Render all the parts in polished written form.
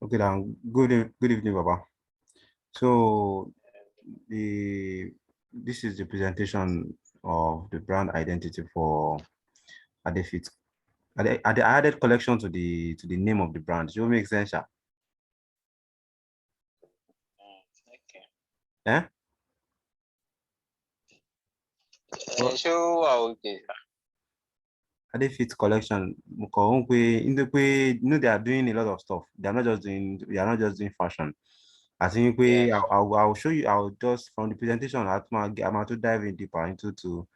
Okay, then good evening, Baba. So this is the presentation of the brand identity for Adefits. I added collection to the name of the brand. Does it make sense? Sha? Okay. Eh? Well, Okay. Adefits Collection. In the way, they are doing a lot of stuff. They are not just doing fashion. I think Yes. I'll show you. I'll just from the presentation. I'm going to dive in deeper into to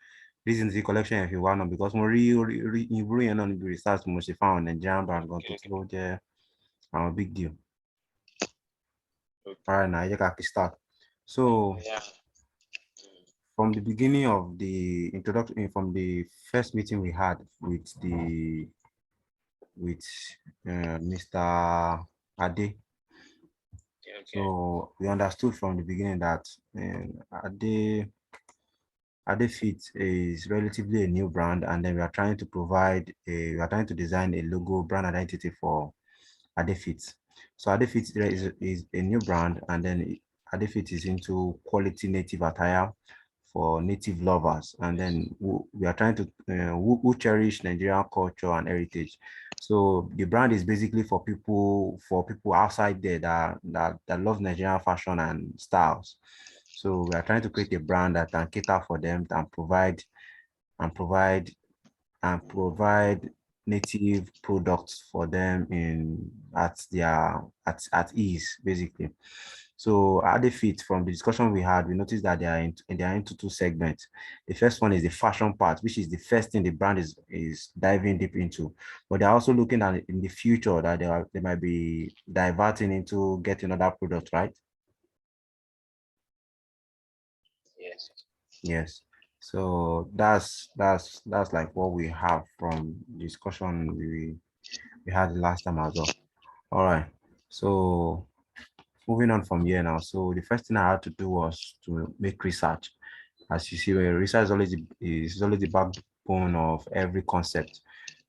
this is the collection if you want because more real on the research most found Nigerian brand going to Okay. throw there a big deal. Okay. All right, now you can start. So Yeah. from the beginning of the introduction, from the first meeting we had with Mr. Ade, Okay. so we understood from the beginning that Adefits is relatively a new brand, and then we are trying to we are trying to design a logo brand identity for Adefits. So Adefits is a new brand, and then Adefits is into quality native attire for native lovers, and then we are trying to who cherish Nigerian culture and heritage. So the brand is basically for people outside there that love Nigerian fashion and styles. So we are trying to create a brand that can cater for them and and provide provide native products for them at ease, basically. So at the fit from the discussion we had, we noticed that they are into two segments. The first one is the fashion part, which is the first thing the brand is diving deep into. But they're also looking at in the future that they might be diverting into getting other products, right? Yes. Yes. So that's like what we have from discussion we had the last time as well. All right. So moving on from here now. So the first thing I had to do was to make research. As you see, research is always the backbone of every concept.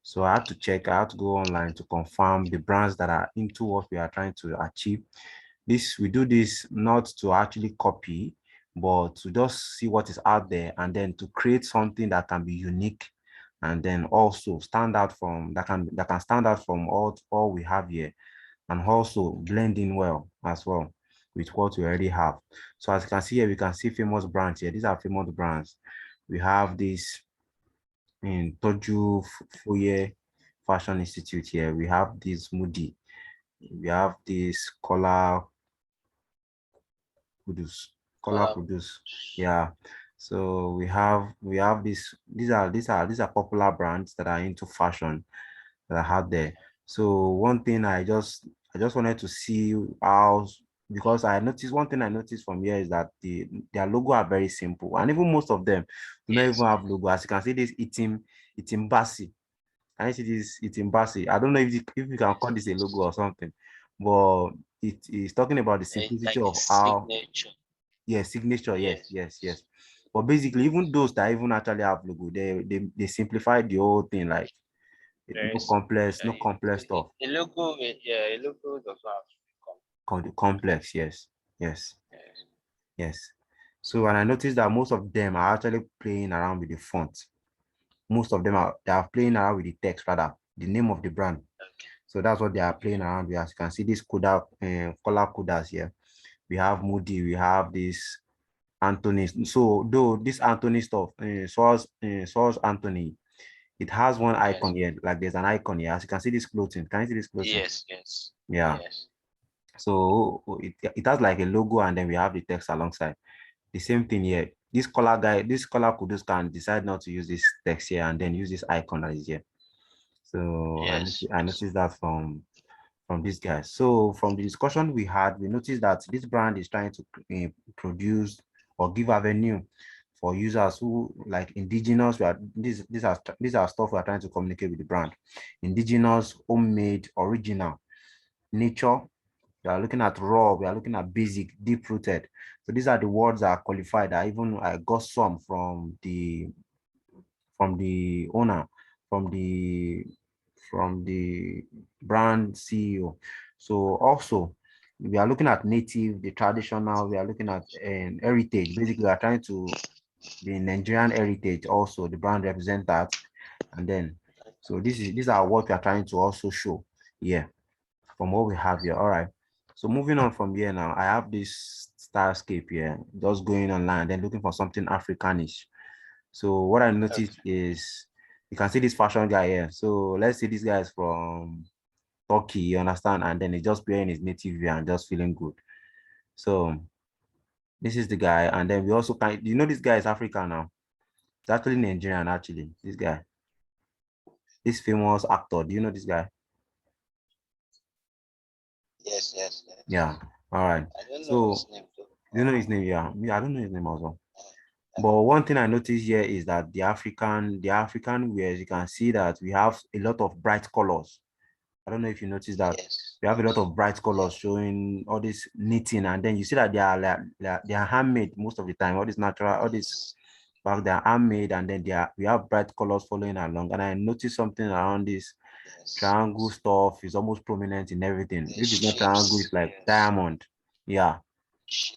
So I had to check, I had to go online to confirm the brands that are into what we are trying to achieve. We do this not to actually copy, but to just see what is out there and then to create something that can be unique and then also stand out from that can stand out from all we have here and also blend in well as well with what we already have. So as you can see here, we can see famous brands here. These are famous brands. We have this in Toju Foye Fashion Institute here. We have this Moody. We have this Kudus. Color Collab. Kudus. Yeah. So we have these are popular brands that are into fashion that I had there. So one thing I just wanted to see how because I noticed one thing I noticed from here is that their logo are very simple and even most of them do not even Yes. have logo. As you can see, this eating basi. Can you see this eating basi? I don't know if you can call this a logo or something, but it is talking about the It's simplicity like a of how signature. signature, Yes. yes. But basically, even those that even actually have logo, they simplify the whole thing like Very simple. no complex stuff. A logo, yeah, a logo does not have to become. Called the complex, yes, yes, Yes. yes. So and I noticed that most of them are actually playing around with the font. Most of them are playing around with the text, rather the name of the brand. Okay. So that's what they are Okay. playing around with. As you can see, this color coders here. We have Moody, we have this Anthony. So though this Anthony stuff, Source Anthony, it has one Yes. icon here. Like there's an icon here. As you can see this clothing. Can you see this clothing? Yes. Yes. Yeah. Yes. So it has like a logo and then we have the text alongside. The same thing here. This color kudus can decide not to use this text here and then use this icon that is here. So Yes. I Yes. noticed that from these guys. So from the discussion we had, we noticed that this brand is trying to produce or give avenue for users who like indigenous. These are stuff we are trying to communicate with the brand. Indigenous, homemade, original, nature. We are looking at raw. We are looking at basic, deep rooted. So these are the words that are qualified. I got some from the owner, from the from the brand CEO. So also we are looking at native, the traditional, we are looking at heritage. Basically, we are trying to the Nigerian heritage also, the brand represent that. And then, so these are what we are trying to also show here from what we have here. All right. So moving on from here now, I have this starscape here, just going online, then looking for something Africanish. So what I noticed Okay. is you can see this fashion guy here. So let's say this guy is from Turkey, you understand, and then he's just wearing his native wear and just feeling good. So this is the guy, and then we also can you know this guy is African now. It's actually Nigerian, actually. This guy, this famous actor. Do you know this guy? Yes, yes, yes. Yeah. All right. I don't know So his name though. do you know his name? Yeah. Me, I don't know his name also. But one thing I noticed here is that the African wears, you can see that we have a lot of bright colors. I don't know if you noticed that Yes, we have a lot yes, of bright colors yes, showing all this knitting, and then you see that they are like, they are handmade most of the time. All this natural, all this yes, back they are handmade, and then we have bright colors following along. And I noticed something around this yes. triangle stuff is almost prominent in everything. The If it's not triangle, it's shapes, like yes. diamond. Yeah.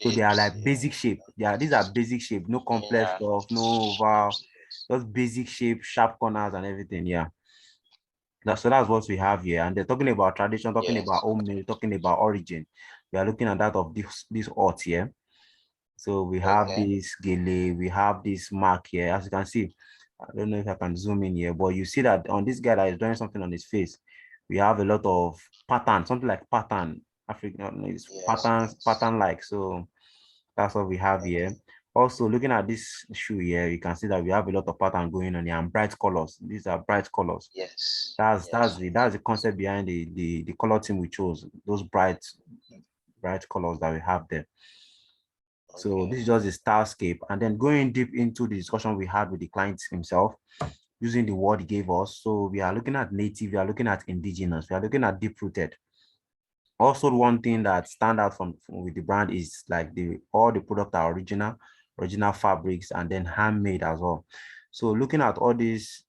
So they are Shapes, like basic yeah. shape. These are basic shape, no complex Yeah, stuff, no oval, shapes, yes. just basic shape, sharp corners and everything. Yeah. So that's what we have here. And they're talking about tradition, talking about Yes. homemade, talking about origin. We are looking at that of this art here. So we have Okay. this gele, we have this mark here. As you can see, I don't know if I can zoom in here, but you see that on this guy that is drawing something on his face, we have a lot of pattern, something like pattern, African it's Yes, patterns, yes. pattern like. So that's what we have here. Okay. Also, looking at this shoe here, you can see that we have a lot of pattern going on here and bright colors. These are bright colors. Yes. That's Yes, the yes. that's the concept behind the color team we chose. Those bright colors that we have there. So Okay. this is just the starscape, and then going deep into the discussion we had with the client himself, using the word he gave us. So we are looking at native, we are looking at indigenous, we are looking at deep rooted. Also, one thing that stand out from with the brand is like all the product are original fabrics, and then handmade as well. So looking at all these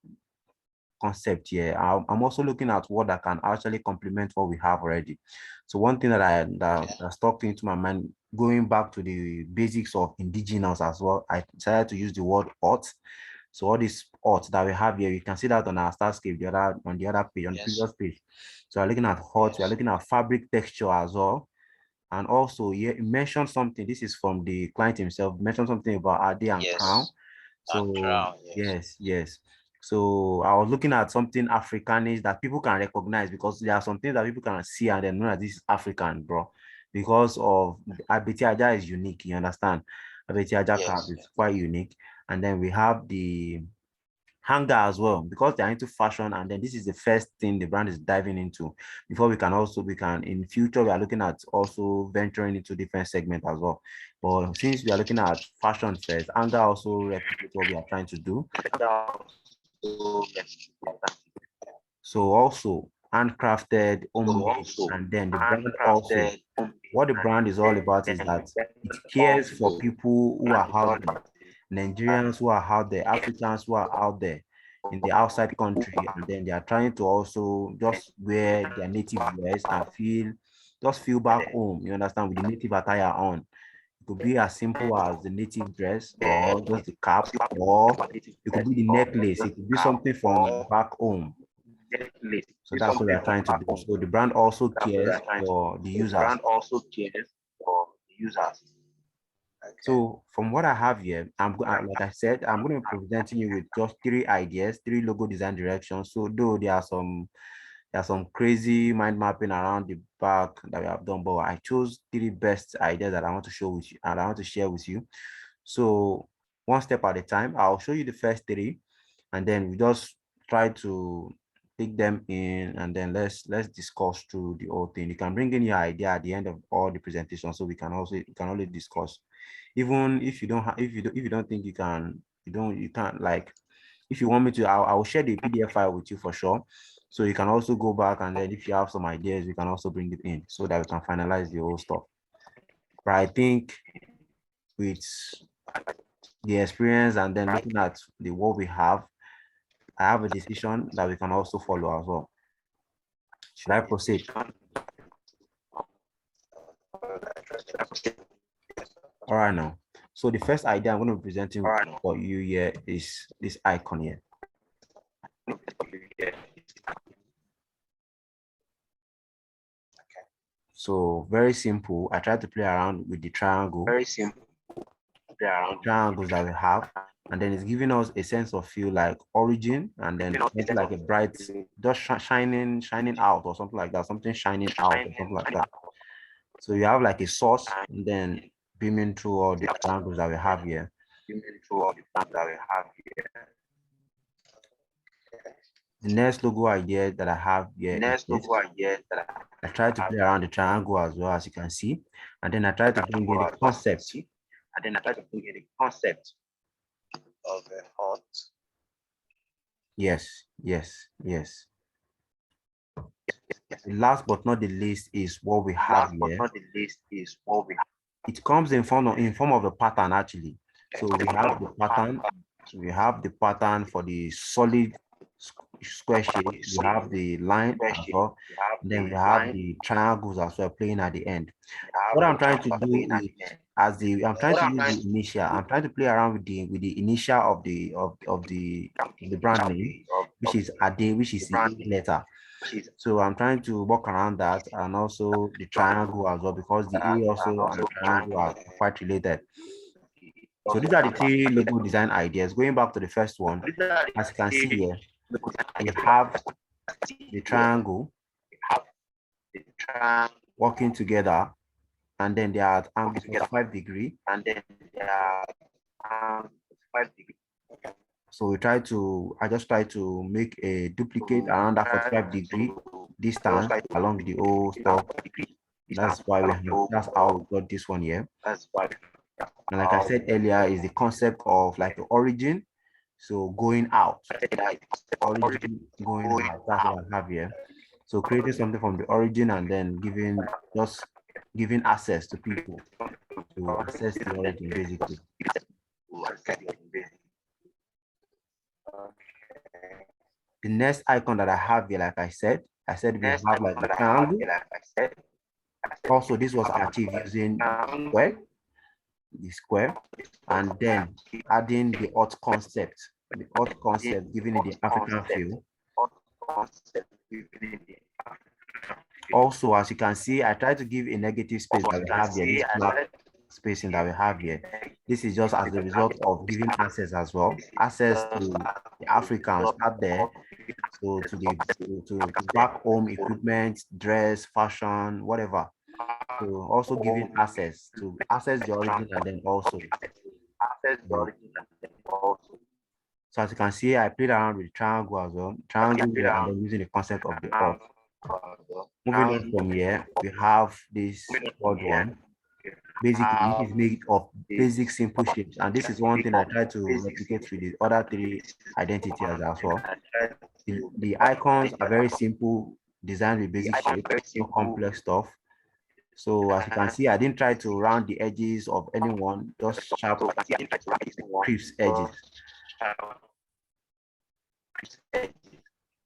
concept here, I'm also looking at what that can actually complement what we have already. So one thing that that stuck into my mind, going back to the basics of indigenous as well, I decided to use the word art. So all this art that we have here, you can see that on our starscape, on the other page, on the Yes. previous page. So we're looking at art, we're Yes. looking at fabric texture as well. And also, yeah, you mentioned something. This is from the client himself. Mentioned something about Ade and Crown. Yes. And So crown, yes. yes, yes. So I was looking at something Africanish that people can recognize, because there are some things that people can see and then know that this is African, bro. Because of Abeti Aja is unique, you understand? Abeti Aja craft Yes. is Yes. quite unique. And then we have the hanger as well, because they're into fashion, and then this is the first thing the brand is diving into. Before we can in future, we are looking at also venturing into different segments as well. But since we are looking at fashion first, hanger also replicates what we are trying to do. So also handcrafted, homemade, and then the brand also, what the brand is all about is that it cares for people who are out there, Nigerians who are out there, Africans who are out there in the outside country, and then they are trying to also just wear their native wears and just feel back home, you understand, with the native attire on. It could be as simple as the native dress or just the cap, or it could be the necklace, it could be something from back home. So that's what we are trying to do. So the brand also cares for the users. Okay. So from what I have here, like I said, I'm going to be presenting you with just three ideas, three logo design directions. So though there are some crazy mind mapping around the back that we have done, but I chose three best ideas that I want to show with you and I want to share with you. So one step at a time, I'll show you the first three, and then we just try to take them in, and then let's discuss through the whole thing. You can bring in your idea at the end of all the presentation, so we can only discuss. Even if you don't have, if you don't think you can't, like, if you want me to, I'll share the PDF file with you for sure. So you can also go back, and then if you have some ideas, we can also bring it in so that we can finalize the whole stuff. But I think with the experience and then looking at the what we have, I have a decision that we can also follow as well. Should I proceed? All right now. So the first idea I'm going to be presenting for you here is this icon here. So very simple. I try to play around with the triangle. Very simple. Triangles that we have, and then it's giving us a sense of feel like origin, and then something like a bright, just shining out or something like that, something shining out or something like that. So you have like a source, and then beaming through all the triangles that we have here. The next logo idea that I have here is this. I try to play around the triangle as well, as you can see, and then I try to bring in the concept. Of a hot. Yes. The last but not the least is what we have here. It comes in form of a pattern actually. So we have the pattern. We have the pattern for the solid square shape. We have the line as well. Then we have the triangles as well playing at the end. What I'm trying to do is, I'm trying to use the initial. I'm trying to play around with the initial of the brand name, which is Ade, which is the letter. So I'm trying to work around that, and also the triangle as well, because the A also and the triangle are quite related. So these are the three logo design ideas. Going back to the first one, as you can see here, we have the triangle working together, and then they are at angle 45 degrees. So I just try to make a duplicate around that 45-degree distance along the whole stuff. That's how we got this one here. And like I said earlier, is the concept of like the origin. So going out, origin going out, that's what I have here. So creating something from the origin and then giving access to people to access the origin basically. The next icon that I have here, like I said we have like the triangle. Also, this was achieved using the square, and then adding the earth concept, giving it the African feel. Also, as you can see, I try to give a negative space that we have here, this black spacing that we have here. This is just as a result of giving access as well, access to the Africans out there, so to back home equipment, dress, fashion, whatever. So also giving access the origin, and then also so as you can see, I played around with triangle as well, here, and then using the concept of the earth. Moving on from here, we have this third one. Basically, it is made of basic simple shapes, and this is one thing I try to replicate with the other three identities as well. The icons are very simple, designed with basic shapes, no complex stuff. So as you can see, I didn't try to round the edges of anyone, just sharp crisp edges.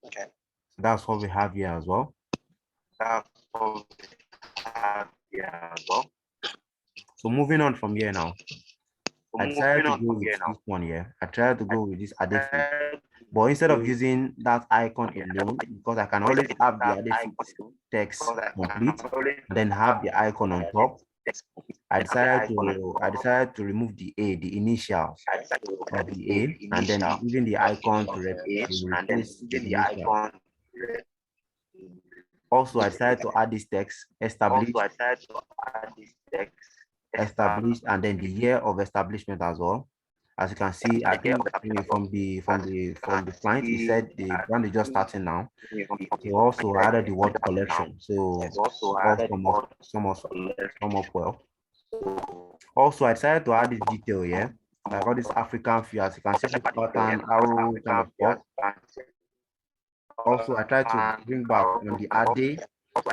Okay. So that's what we have here as well. So moving on from here now, I decided to go with this one here. I tried to go with this Adefits, but instead of using that icon alone, because I can always have the Adefits text complete, then have the icon on top, I decided to remove the A, the initials of the A, and then using the icon to replace the initial. Also, I decided to add this text, established, and then the year of establishment as well. As you can see, I think from the client, he said the brand is just starting now. He also added the word collection, so all some up well. Also, I decided to add this detail here. I got this African feel, as you can see, the pattern, arrow kind of stuff. Also, I tried to bring back on the Ade.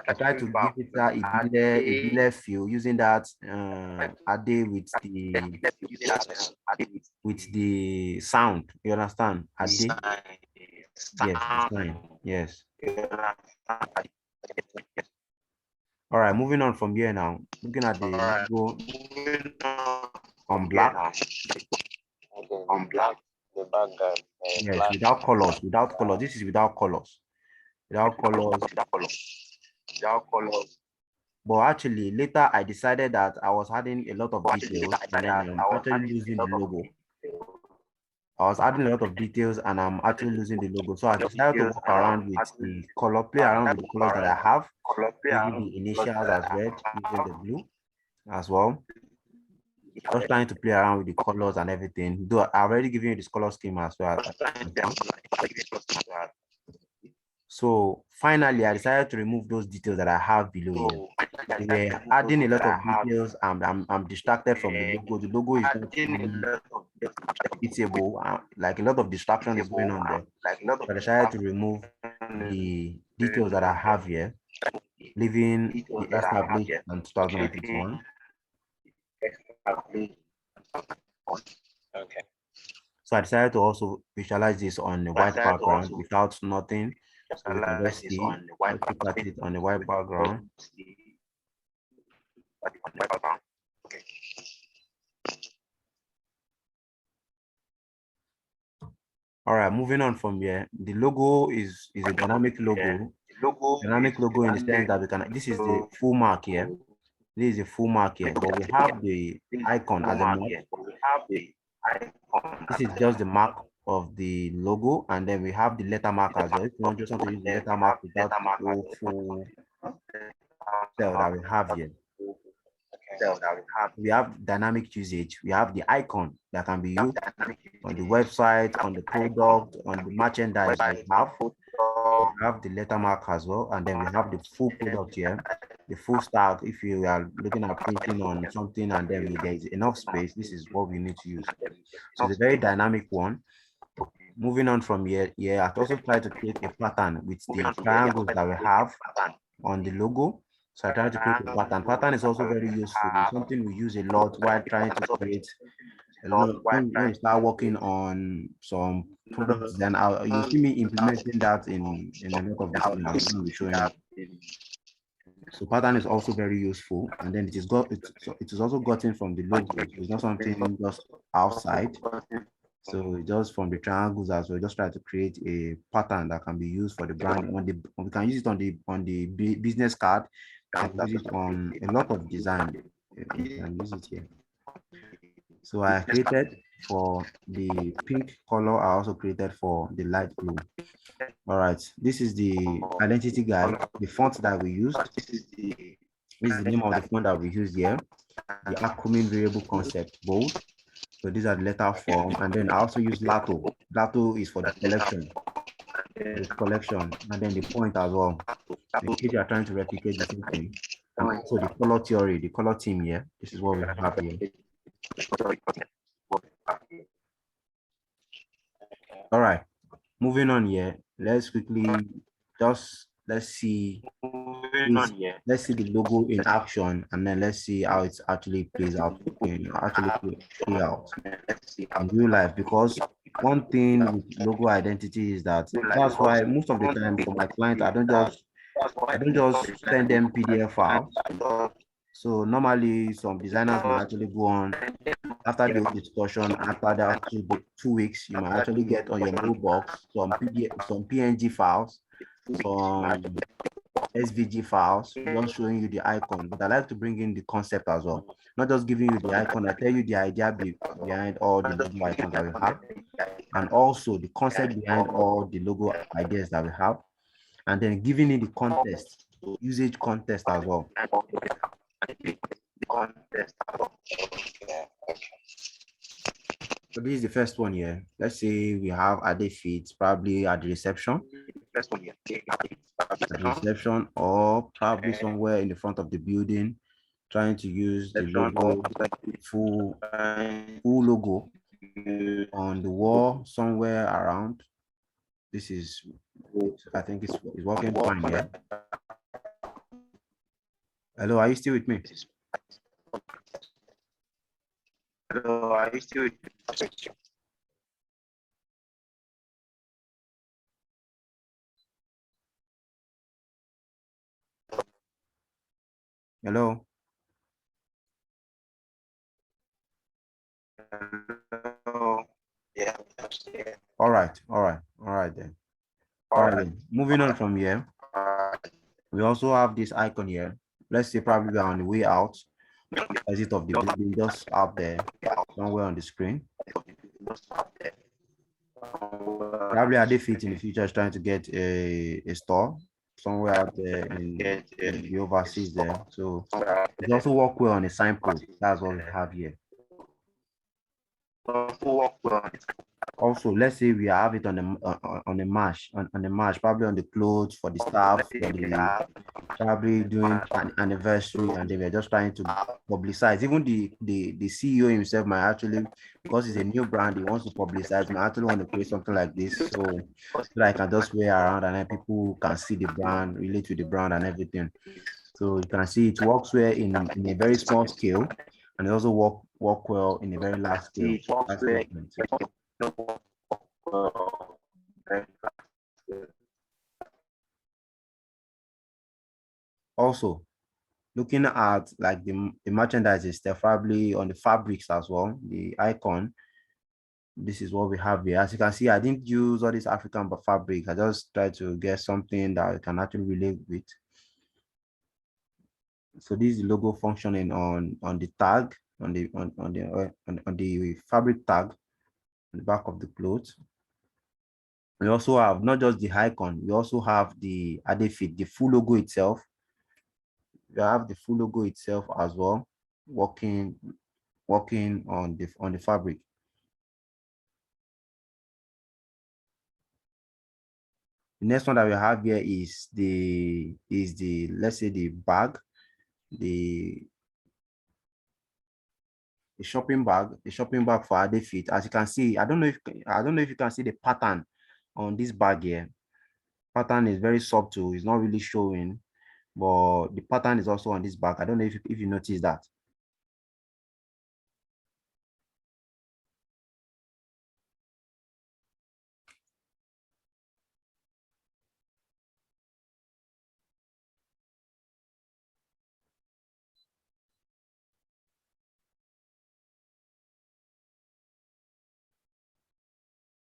I tried to give it that Ibile feel using that Ade with the sound. You understand? Ade. Yes, the sign. Yes. All right, moving on from here now. Looking at the logo. on black. On black, the background. Yes, Black. without colors. Without colors. This is without colors. Without colors. Without colors. But actually, later I decided that I was adding a lot of details and then I'm actually losing the logo. I was adding a lot of details and I'm actually losing the logo. So I decided to work around with the color, play around with the colors that I have, using the initials as red, using the blue as well. Just trying to play around with the colors and everything. Though I already given you this color scheme as well. So finally, I decided to remove those details that I have below here. They were adding a lot of details and I'm distracted from the logo. The logo is not really editable. Like a lot of distraction is going on there. So I decided to remove the details that I have here, leaving the established in 2021. Okay. So I decided to also visualize this on a white background without nothing. So we can just see, let's look at it on a white background. Okay. All right, moving on from here. The logo is a dynamic logo. Dynamic logo in the sense that we can, this is the full mark here. This is a full mark here, but we have the icon as a mark. This is just the mark of the logo, and then we have the letter mark as well. If you just want to use the letter mark without the whole full cell that we have here. We have dynamic usage. We have the icon that can be used on the website, on the product, on the merchandise that we have. We have the letter mark as well, and then we have the full product here, the full stack. If you are looking at printing on something and then there is enough space, this is what we need to use. So it's a very dynamic one. Moving on from here, I also try to create a pattern with the triangles that we have on the logo. So I try to create a pattern. Pattern is also very useful. It's something we use a lot while trying to create a lot. When you start working on some products, then you see me implementing that in a lot of these things I'm be showing you. So pattern is also very useful, and then it is also gotten from the logo. It's not something just outside. So just from the triangles as well, just try to create a pattern that can be used for the brand. We can use it on the business card. We can use it on a lot of design. You can use it here. So I created for the pink color. I also created for the light blue. All right, this is the identity guide, the font that we used. This is the name of the font that we used here. The acronym variable concept bold. So these are the letter form, and then I also use Lato. Lato is for the collection. And then the point as well. In case you are trying to replicate the same thing. And also the color theory, the color team here. This is what we have here. All right, moving on here. Let's quickly let's see the logo in action, and then let's see how it actually plays out play out in real life. Because one thing with logo identity is that's why most of the time for my clients, I don't just send them PDF files. So normally some designers might actually go on after the discussion, after that 2 weeks, you might actually get on your mailbox some PDF, some PNG files, some SVG files, just showing you the icon. But I like to bring in the concept as well. Not just giving you the icon, I tell you the idea behind all the logo icons that we have, and also the concept behind all the logo ideas that we have, and then giving it the context, usage context as well. So this is the first one here. Let's say we have Adefits probably at the reception. At the reception, or probably somewhere in the front of the building, trying to use the logo, full logo on the wall somewhere around. This is, I think it's working fine here. Hello, are you still with me? Hello, are you still with me? Hello. Yeah. All right, then. All right then. Moving on from here, we also have this icon here. Let's say probably we are on the way out, exit of the building, just out there, somewhere on the screen. Probably Adefits in the future is trying to get a store somewhere out there in the overseas there. So it's also work well on a signpost. That's what we have here. Also, let's say we have it on the march, on the march, probably on the clothes for the staff, for the probably doing an anniversary, and they were just trying to publicize. Even the CEO himself might actually, because it's a new brand, he wants to publicize, might actually want to create something like this. So that I can just wear around and then people can see the brand, relate to the brand and everything. So you can see it works well in a very small scale, and it also work well in a very large scale. That's different. Also, looking at like the merchandise stuff, probably on the fabrics as well, the icon. This is what we have here. As you can see, I didn't use all this African fabric. I just tried to get something that I can actually relate with. So this is the logo functioning on the tag, on the fabric tag on the back of the clothes. We also have not just the icon, we also have the Adefit, the full logo itself. We have the full logo itself as well, working on the fabric. The next one that we have here is the let's say the bag, the the shopping bag for Adefit. As you can see, I don't know if you can see the pattern on this bag here. Pattern is very subtle, it's not really showing, but the pattern is also on this bag. I don't know if you notice that.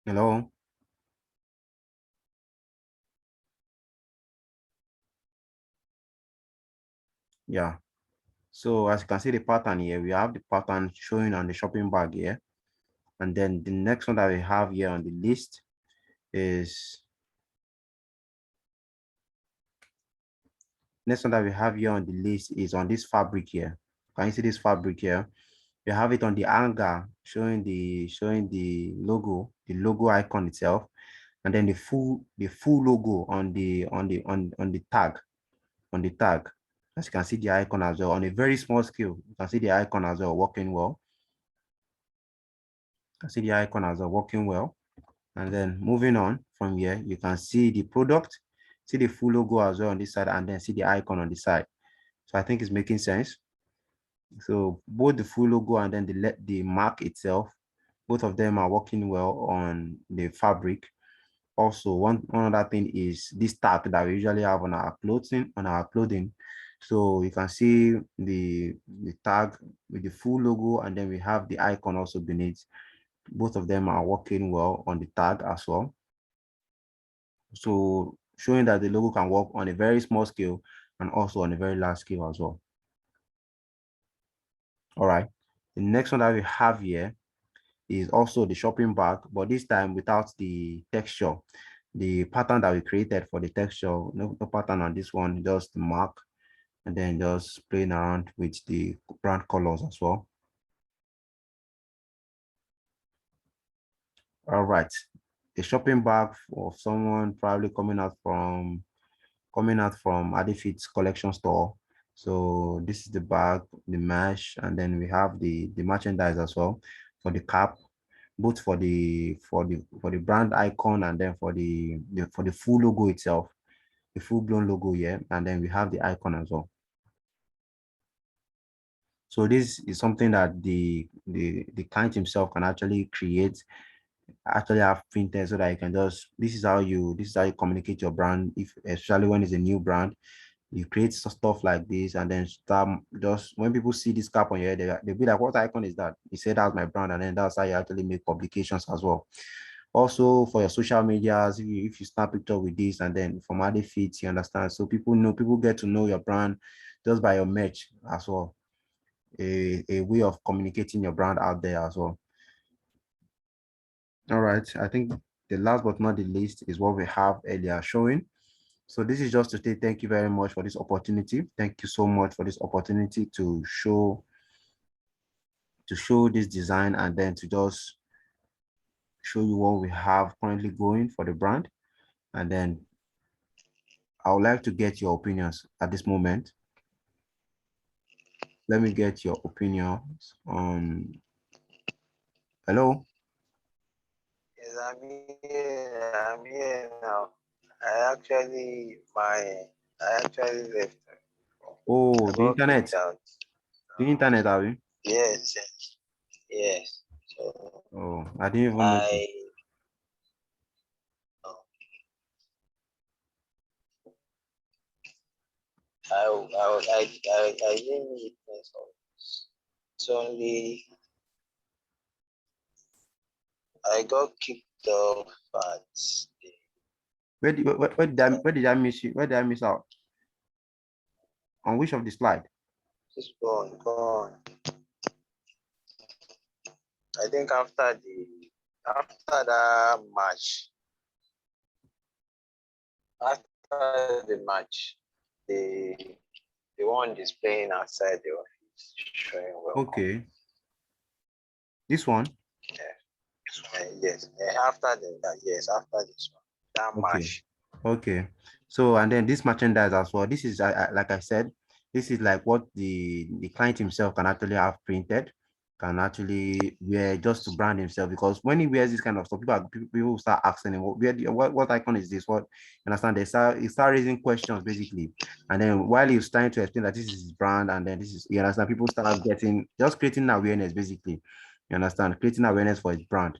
Hello. Yeah. So as you can see the pattern here, we have the pattern showing on the shopping bag here. And then the next one that we have here on the list is next one that we have here on the list is on this fabric here. Can you see this fabric here? We have it on the hanger showing the logo icon itself, and then the full logo on the tag on the tag. As you can see the icon as well on a very small scale. You can see the icon as well working well. You can see the icon as well working well. And then moving on from here, you can see the product, see the full logo as well on this side, and then see the icon on the side. So I think it's making sense. So both the full logo and then the mark itself, both of them are working well on the fabric. Also, one other thing is this tag that we usually have on our clothing. So you can see the tag with the full logo, and then we have the icon also beneath. Both of them are working well on the tag as well. So showing that the logo can work on a very small scale and also on a very large scale as well. All right. The next one that we have here is also the shopping bag, but this time without the texture. The pattern that we created for the texture, no pattern on this one, just the mark, and then just playing around with the brand colors as well. All right. The shopping bag of someone probably coming out from Adefits Collection store. So this is the bag, the mesh, and then we have the merchandise as well for the cap, both for the brand icon and then for the full logo itself, the full blown logo here, and then we have the icon as well. So this is something that the client himself can actually create, actually have printed, so that you can just this is how you communicate your brand, if especially when it's a new brand. You create stuff like this, and then start just when people see this cap on your head, they'll be like, "What icon is that?" You say that's my brand, and then that's how you actually make publications as well. Also for your social medias, if you snap picture with this, and then from Adefits, you understand. So people get to know your brand just by your merch as well. A way of communicating your brand out there as well. All right, I think the last but not the least is what we have earlier showing. So this is just to say thank you very much for this opportunity. Thank you so much for this opportunity to show this design, and then to just show you what we have currently going for the brand. And then I would like to get your opinions at this moment. Let me get your opinions on. Hello. Yes, I'm here now. I actually left. Oh, I the got internet. kicked out. The internet, are we? Yes, yes, yes. So Oh, I didn't even know. I, I didn't witness all this. It's only I got kicked off at the, Where did I miss you? Where did I miss out? On which of the slide? just go on. I think after the match, the the one displaying outside the office showing welcome. Okay, this one. Yes, after this one, that Okay. match. Okay. So, and then this merchandise as well. This is like I said, this is like what the client himself can actually have printed, can actually wear just to brand himself. Because when he wears this kind of stuff, people will start asking him, what icon is this? What, you understand? He start raising questions basically. And then while he's trying to explain that this is his brand, and then this is, you understand, people start getting just creating awareness basically. You understand? Creating awareness for his brand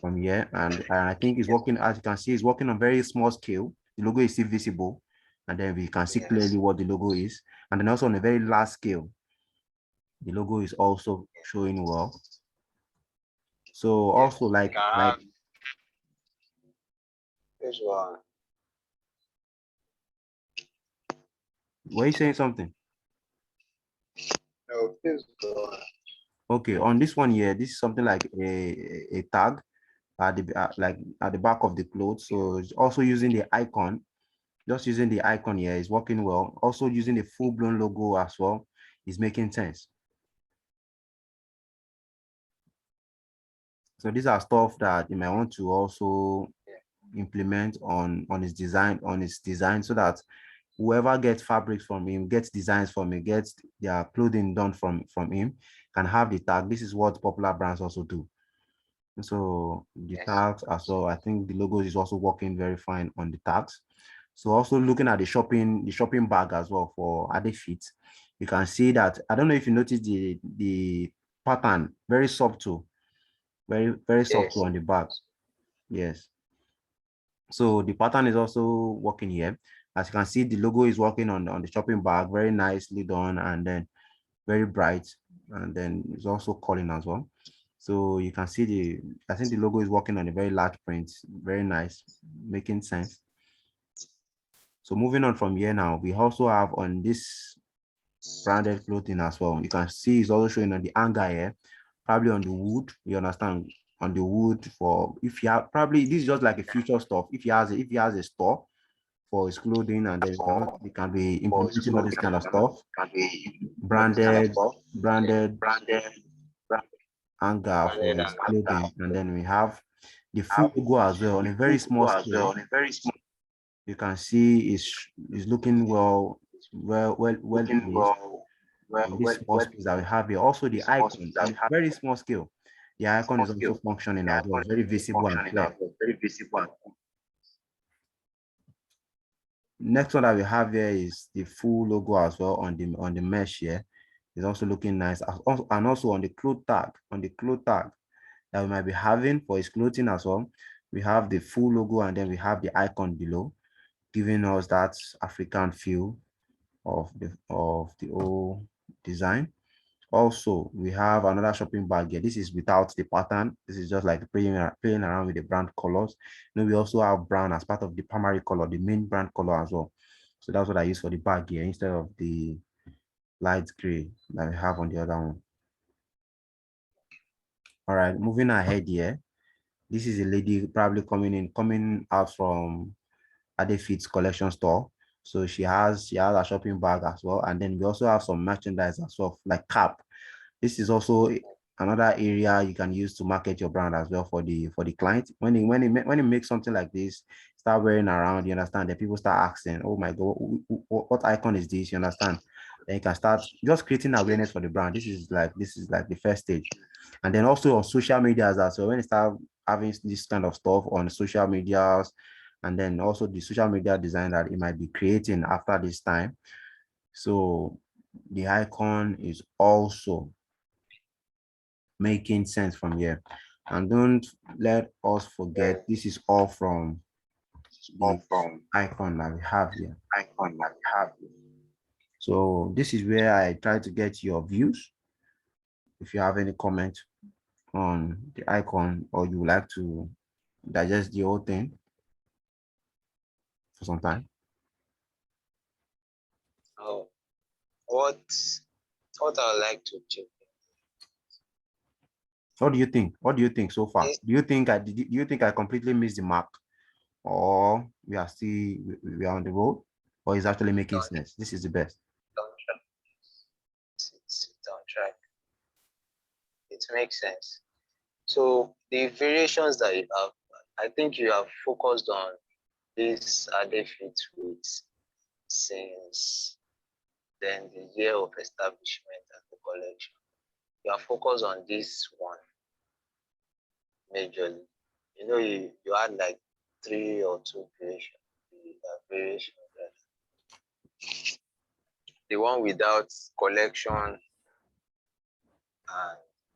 from here. And I think it's working, as you can see, it's working on very small scale. The logo is still visible, and then we can see clearly Yes, what the logo is. And then also on a very large scale, the logo is also showing well. So yes. also You can like have this one. were you saying something? No, please go on. Okay, on this one here, this is something like a tag at the like at the back of the clothes. So it's also using the icon, just using the icon here is working well. Also using the full-blown logo as well is making sense. So these are stuff that you might want to also implement on his design so that whoever gets fabrics from him, gets designs from him, gets their clothing done from him, can have the tag. This is what popular brands also do. So the Yes, tags as well, I think the logo is also working very fine on the tags. So also looking at the shopping bag as well for Adefits, you can see that, I don't know if you noticed the pattern, very subtle, very, very subtle yes, on the bag. Yes. So the pattern is also working here. As you can see, the logo is working on the shopping bag, very nicely done, and then very bright, and then it's also calling as well. So you can see I think the logo is working on a very large print, very nice, making sense. So moving on from here now, we also have on this branded clothing as well. You can see it's also showing on the hanger here, probably on the wood. You understand, on the wood, for if you have, probably this is just like a future stuff. If he has a store for his clothing, and then you can be implementing all this kind of stuff. Branded, branded hanger for his clothing, and then we have the full logo as well on a very small scale. You can see is looking well placed on this small space that we have here. Also, the icon on a very small scale. The icon is also functioning as well. It's very visible and clear. Next one that we have here is the full logo as well on the mesh here. It's also looking nice. And also on the cloth tag that we might be having for his clothing as well. We have the full logo, and then we have the icon below, giving us that African feel. of the whole design. Also, we have another shopping bag here. This is without the pattern. This is just like playing around with the brand colors. We also have brown as part of the primary color, the main brand color as well. So that's what I use for the bag here instead of the light gray that we have on the other one. All right, moving ahead here. This is a lady probably coming out from Adefits Collection store. So she has a shopping bag as well. And then we also have some merchandise as well, like cap. This is also another area you can use to market your brand as well for the client. When you make something like this, start wearing around, you understand, that people start asking, oh my God, what icon is this? You understand? Then you can start just creating awareness for the brand. This is like the first stage. And then also on social media as well. So when you start having this kind of stuff on social medias, and then also the social media design that it might be creating after this time. So the icon is also making sense from here. And don't let us forget, this is all from the icon that we have here. So this is where I try to get your views. If you have any comment on the icon or you would like to digest the whole thing for some time. Oh, what I would like to check What do you think? What do you think so far? is Do you think I completely missed the mark, or we are on the road, or is actually making on sense? This is the best. track. It's on track. It makes sense. So the variations that you have, I think you have focused on this Adefit with since then the year of establishment and the collection. You are focused on this one majorly. You had like 3 or 2 variations. The one without collection and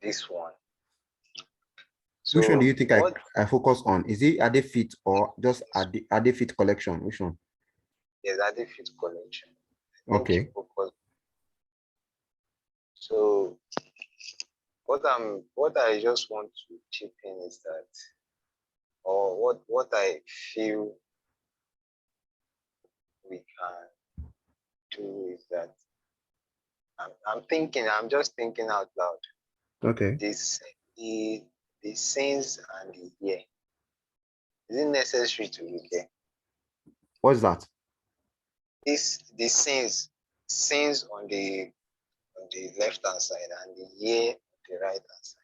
this one. Which one do So you think I, what I focus on? Is it Adefit or just Adefit collection? Which one? is Adefit collection? I think you Okay. focus. So what I just want to chip in is that, or what I feel we can do is that I'm just thinking out loud. Okay. This the since and the year. Is it necessary to be there? What's that? The since on the left hand side and the year on the right hand side.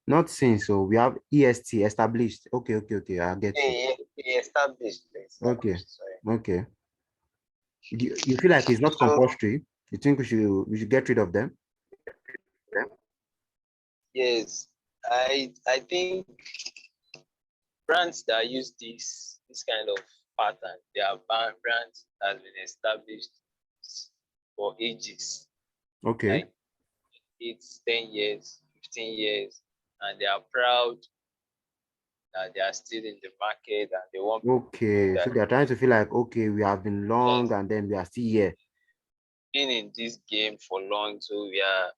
Not since. So we have EST established. Okay, okay, okay. I get you. Yeah, yeah, Okay. established. Sorry. Okay. You feel like it's not So compulsory? You think we should get rid of them? yes, I think brands that use this kind of pattern, they are brands that has been established for ages, Okay. like 8, 10 years, 15 years, and they are proud that they are still in the market and they want people to know Okay. So that they are trying to feel like, okay, we have been long yes, and then we are still here. been in this game for long, so we are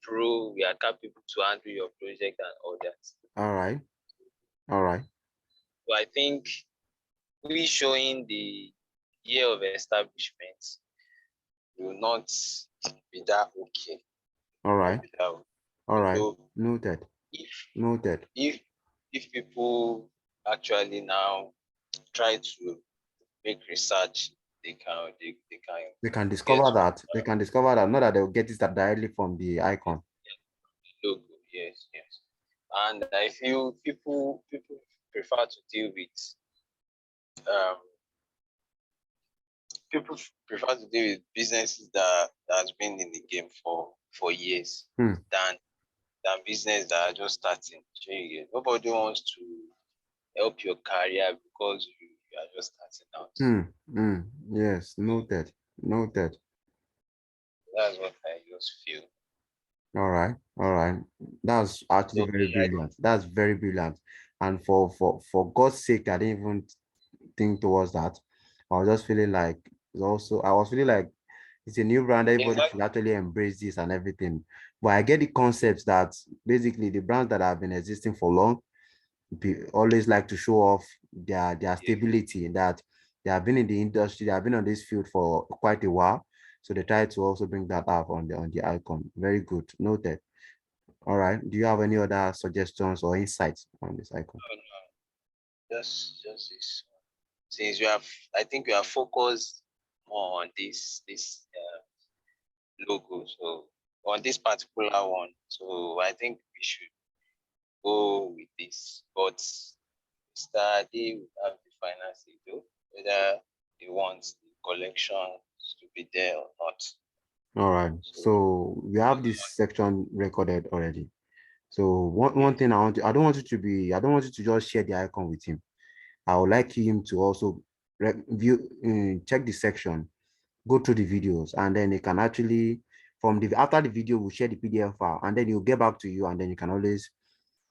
pro, we are capable to handle your project and all that. All right. All right. So I think we showing the year of establishment will not be that okay. All Not right. be that okay. All right. So Noted. if Noted. if if people actually now try to make research, they can They can get discover that. They can discover that. Not that they'll get it directly from the icon. logo. Yes, yes. And I feel people prefer to deal with um people prefer to deal with businesses that has been in the game for years Hmm. than business that are just starting. Nobody wants to help your career because you are just starting out. Yes. Noted. Noted. That's what I just feel. All right. All right. That's actually So very brilliant. That's very brilliant. And for God's sake, I didn't even think towards that. I was just feeling like is also, I was feeling like it's a new brand. Everybody Exactly. should actually embrace this and everything. But I get the concepts that basically the brands that have been existing for long always like to show off their stability, that they have been in the industry, they have been on this field for quite a while. So they try to also bring that up on the icon. Very good. Noted. All right. Do you have any other suggestions or insights on this icon? No, no, just this. Since you have, I think you have focused more on this logo, so on this particular one. So I think we should go with this. But Mr. Ade will have the final say though, whether he wants the collection to be there or not. All right. So So we have this section recorded already. So one yes, thing I don't want you to be, I don't want you to just share the icon with him. I would like him to also view, check the section, go through the videos, and then he can actually, from the after the video, we'll share the PDF file, and then he'll get back to you, and then you can always,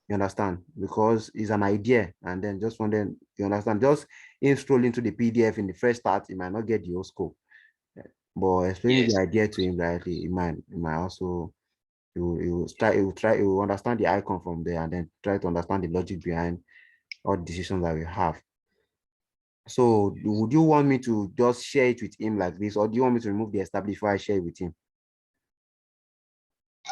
you understand, because it's an idea, and then just one then you understand, just in scroll into the PDF in the first start, it might not get the whole scope, but explaining the yes, idea to him directly, it might also he will understand the icon from there, and then try to understand the logic behind all the decisions that we have. So yes. would you want me to just share it with him like this, or do you want me to remove the established before I share it with him?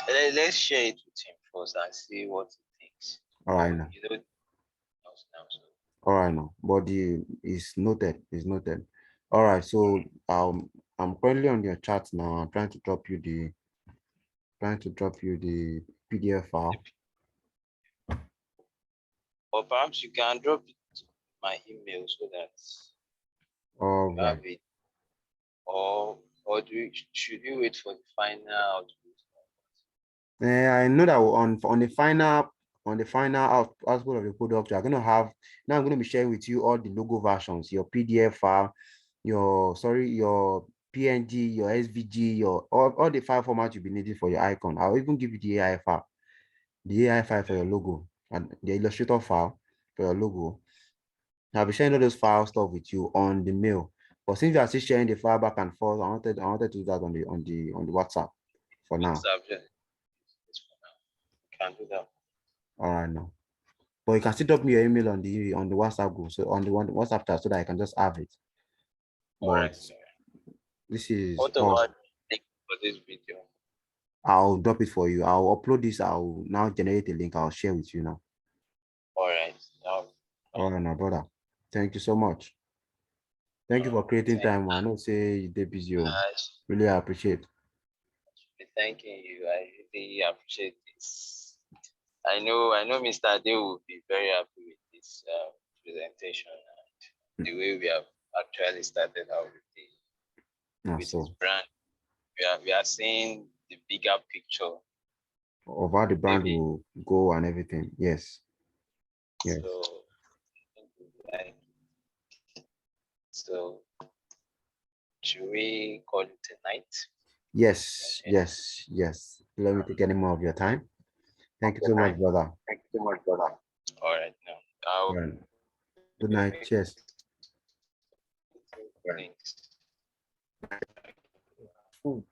Let's share it with him first and see what he thinks. All right now. You know, now, so All right now. But the is noted. Is noted. All right. So I'm currently on your chat now. I'm trying to drop you the PDF file. or perhaps you can drop it to my email so that All you right. have it, or should we wait for the final output? I know that on the final output of the product, you're gonna have now. I'm gonna be sharing with you all the logo versions, your PDF file, your PNG, your SVG, your all the file formats you'll be needing for your icon. I'll even give you the AI file for your logo, and the Illustrator file for your logo. I'll be sharing all those file stuff with you on the mail. But since you are still sharing the file back and forth, I wanted to do that on the WhatsApp for now. WhatsApp, just for now. Can do that. All right now. But you can still drop me your email on the WhatsApp group, so on the one WhatsApp chat, so that I can just have it. All But right. this is What all. about link for this video? I'll drop it for you. I'll upload this. I'll now generate a link. I'll share with you now. All right. Now, All right, now, brother. Thank you so much. Thank you for creating thank time. I know say you're busy. Oh. I Really appreciate. should be thanking you. I really appreciate this. I know Mr. Ade will be very happy with this presentation and the way we have actually started out with his So brand. We are seeing the bigger picture. of how the brand Maybe will go and everything. Yes. Yes. so. Like, so should we call it a night? Yes. Yes. Yes. Let me take any more of your time. Thank you so much, brother. Thank you so much, brother. All right, now All I'll right. Good night. Cheers. thanks. Food.